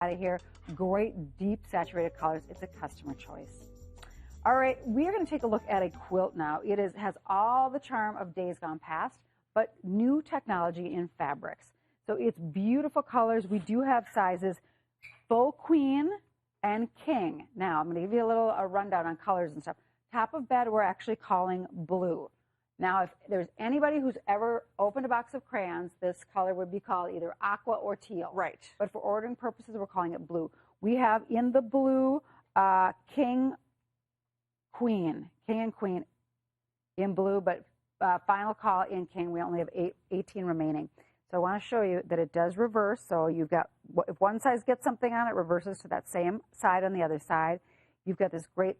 out of here. Great deep saturated colors. It's a customer choice. All right, we are going to take a look at a quilt now. It has all the charm of days gone past, but new technology in fabrics. So it's beautiful colors. We do have sizes full queen and king. Now I'm going to give you a rundown on colors and stuff. Top of bed we're actually calling blue. Now if there's anybody who's ever opened a box of crayons, this color would be called either aqua or teal. Right. But for ordering purposes we're calling it blue. We have in the blue king and queen in blue, but final call in king. We only have 18 remaining. So I want to show you that it does reverse. So you've got, if one side gets something on it, reverses to that same side on the other side. You've got this great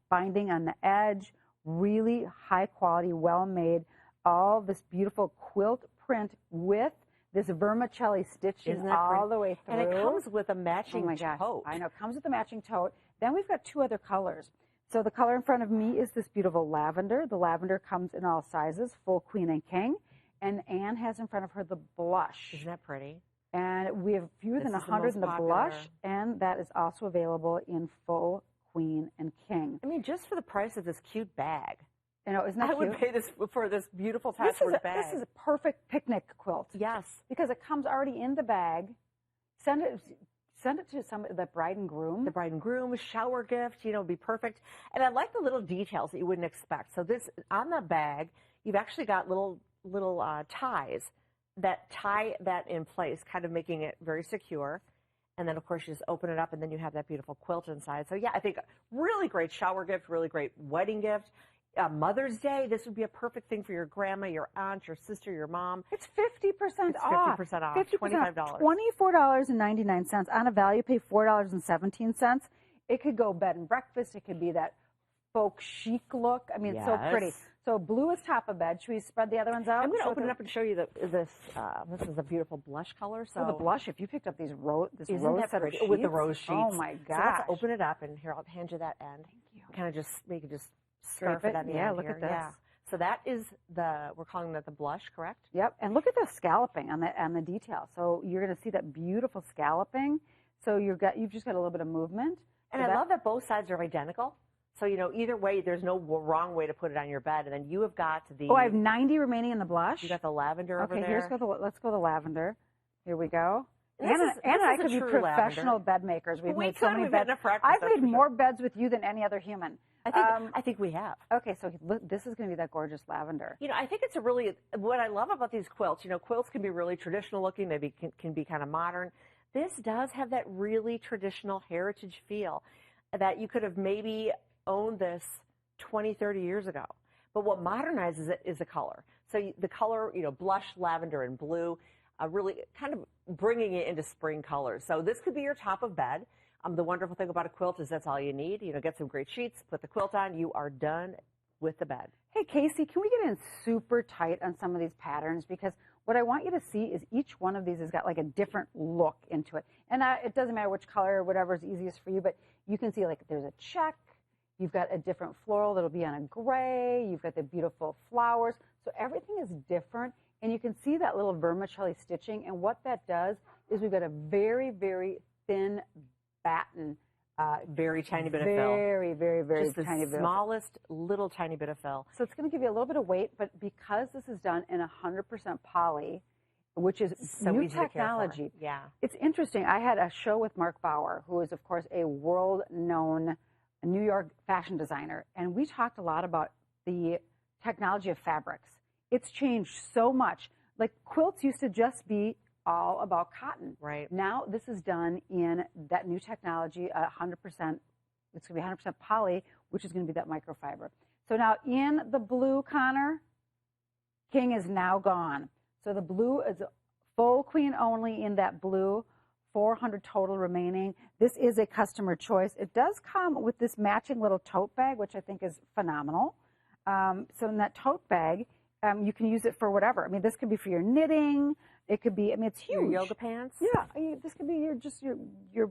binding on the edge, really high quality, well made, all this beautiful quilt print with this vermicelli stitching all the way through. And it comes with a matching tote. I know, it comes with a matching tote. Then we've got two other colors. So the color in front of me is this beautiful lavender. The lavender comes in all sizes, full queen and king. And Anne has in front of her the blush. Isn't that pretty? And we have fewer than 100 in the blush, and that is also available in full queen and king. I mean, just for the price of this cute bag. You know, isn't that cute? I would pay this for this beautiful patchwork bag. This is a perfect picnic quilt. Yes. Because it comes already in the bag. Send it to the bride and groom. The bride and groom, shower gift, you know, be perfect. And I like the little details that you wouldn't expect. So this, on the bag, you've actually got little ties that tie that in place, kind of making it very secure. And then, of course, you just open it up, and then you have that beautiful quilt inside. So, yeah, I think really great shower gift, really great wedding gift. Mother's Day, this would be a perfect thing for your grandma, your aunt, your sister, your mom. It's 50% off. 50% off. 50% $25. $24.99. On a value, pay $4.17. It could go bed and breakfast. It could be that folk chic look. I mean, it's so pretty. So blue is top of bed. Should we spread the other ones out? I'm going to open it up and show you this. This is a beautiful blush color. So the blush. If you picked up these rose set of sheets with the rose sheets. Oh my gosh! So let's open it up, and here I'll hand you that end. Thank you. Kind of just make it just scarf it on the end. Yeah, look at this. Yeah. So that is we're calling that the blush, correct? Yep. And look at the scalloping on the detail. So you're going to see that beautiful scalloping. So you've just got a little bit of movement. And I love that both sides are identical. So, you know, either way, there's no wrong way to put it on your bed. And then you have got the... Oh, I have 90 remaining in the blush. You got the lavender over there. Okay, let's go the lavender. Here we go. Anna and I could be professional bed makers. We've made so many beds. I've made more beds with you than any other human. I think we have. Okay, so this is going to be that gorgeous lavender. You know, I think it's what I love about these quilts, you know, quilts can be really traditional looking, maybe can be kind of modern. This does have that really traditional heritage feel that you could have maybe owned this 20, 30 years ago. But what modernizes it is the color. So the color, you know, blush, lavender, and blue, really kind of bringing it into spring colors. So this could be your top of bed. The wonderful thing about a quilt is that's all you need. You know, get some great sheets, put the quilt on, you are done with the bed. Hey, Casey, can we get in super tight on some of these patterns? Because what I want you to see is each one of these has got like a different look into it. And it doesn't matter which color or whatever is easiest for you, but you can see like there's a check. You've got a different floral that'll be on a gray. You've got the beautiful flowers. So everything is different. And you can see that little vermicelli stitching. And what that does is we've got a very, very thin batten. Very tiny bit of fill. Very, very, very just tiny bit. The smallest little tiny bit of fill. So it's going to give you a little bit of weight, but because this is done in 100% poly, which is so new easy technology. To care for. Yeah. It's interesting. I had a show with Mark Bauer, who is, of course, a world-known New York fashion designer, and we talked a lot about the technology of fabrics. It's changed so much. Like quilts used to just be all about cotton. Right. Now this is done in that new technology, 100%. It's going to be 100% poly, which is going to be that microfiber. So now in the blue, Connor, king is now gone. So the blue is full queen only in that blue. 400 total remaining. This is a customer choice. It does come with this matching little tote bag, which I think is phenomenal. So in that tote bag, you can use it for whatever. I mean, this could be for your knitting. It could be, I mean, it's huge. Your yoga pants. Yeah, this could be your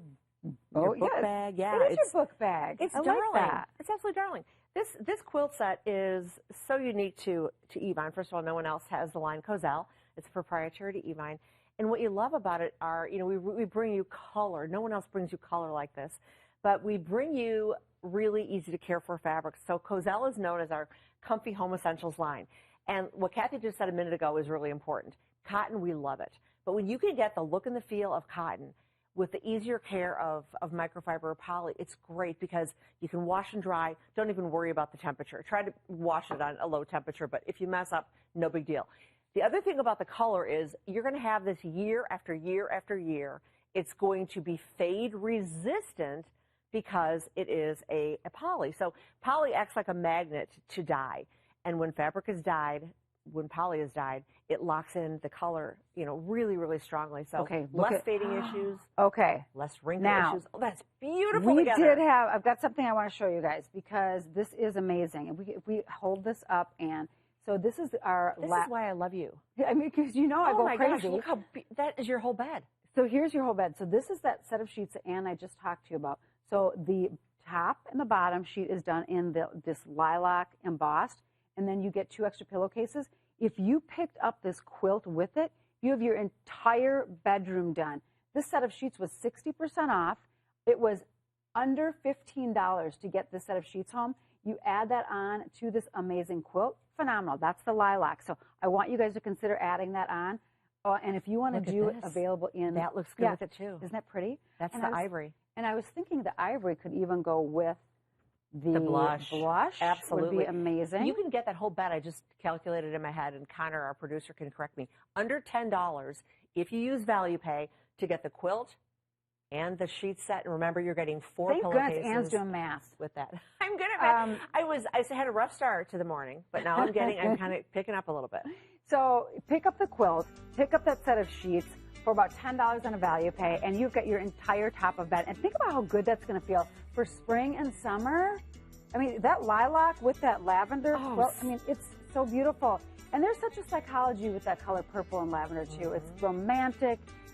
book bag. Yeah, it is your book bag. It's I darling. like that. It's absolutely darling. This quilt set is so unique to Evine. First of all, no one else has the line Cozelle. It's proprietary to Evine. And what you love about it are, you know, we bring you color. No one else brings you color like this. But we bring you really easy to care for fabrics. So Cozelle is known as our comfy home essentials line. And what Kathy just said a minute ago is really important. Cotton, we love it. But when you can get the look and the feel of cotton with the easier care of microfiber or poly, it's great because you can wash and dry. Don't even worry about the temperature. Try to wash it on a low temperature, but if you mess up, no big deal. The other thing about the color is you're going to have this year after year after year. It's going to be fade resistant because it is a poly. So poly acts like a magnet to dye. And when fabric is dyed, when poly is dyed, it locks in the color, you know, really, really strongly. So less fading issues. Okay. Less wrinkle issues. Oh, that's beautiful We together. did have, I've got something I want to show you guys because this is amazing. If we hold this up and, so this is our... This is why I love you. I mean, because you know I go crazy. Oh my gosh, look how, that is your whole bed. So here's your whole bed. So this is that set of sheets that Ann and I just talked to you about. So the top and the bottom sheet is done in this lilac embossed, and then you get 2 extra pillowcases. If you picked up this quilt with it, you have your entire bedroom done. This set of sheets was 60% off. It was under $15 to get this set of sheets home. You add that on to this amazing quilt, phenomenal. That's the lilac. So I want you guys to consider adding that on. And if you want to do it available in... That looks good with it, too. Isn't that pretty? That's the ivory. And I was thinking the ivory could even go with the blush. Absolutely. Would be amazing. You can get that whole bed. I just calculated in my head, and Connor, our producer, can correct me. Under $10 if you use Value Pay to get the quilt and the sheet set. And remember, you're getting 4 pillowcases. Thank goodness Ann's doing math. With that. I'm good at math. I had a rough start to the morning, but now I'm kind of picking up a little bit. So pick up the quilt, pick up that set of sheets for about $10 on a Value Pay, and you've got your entire top of bed. And think about how good that's going to feel for spring and summer. I mean, that lilac with that lavender quilt, I mean, it's so beautiful. And there's such a psychology with that color purple and lavender, too. It's romantic.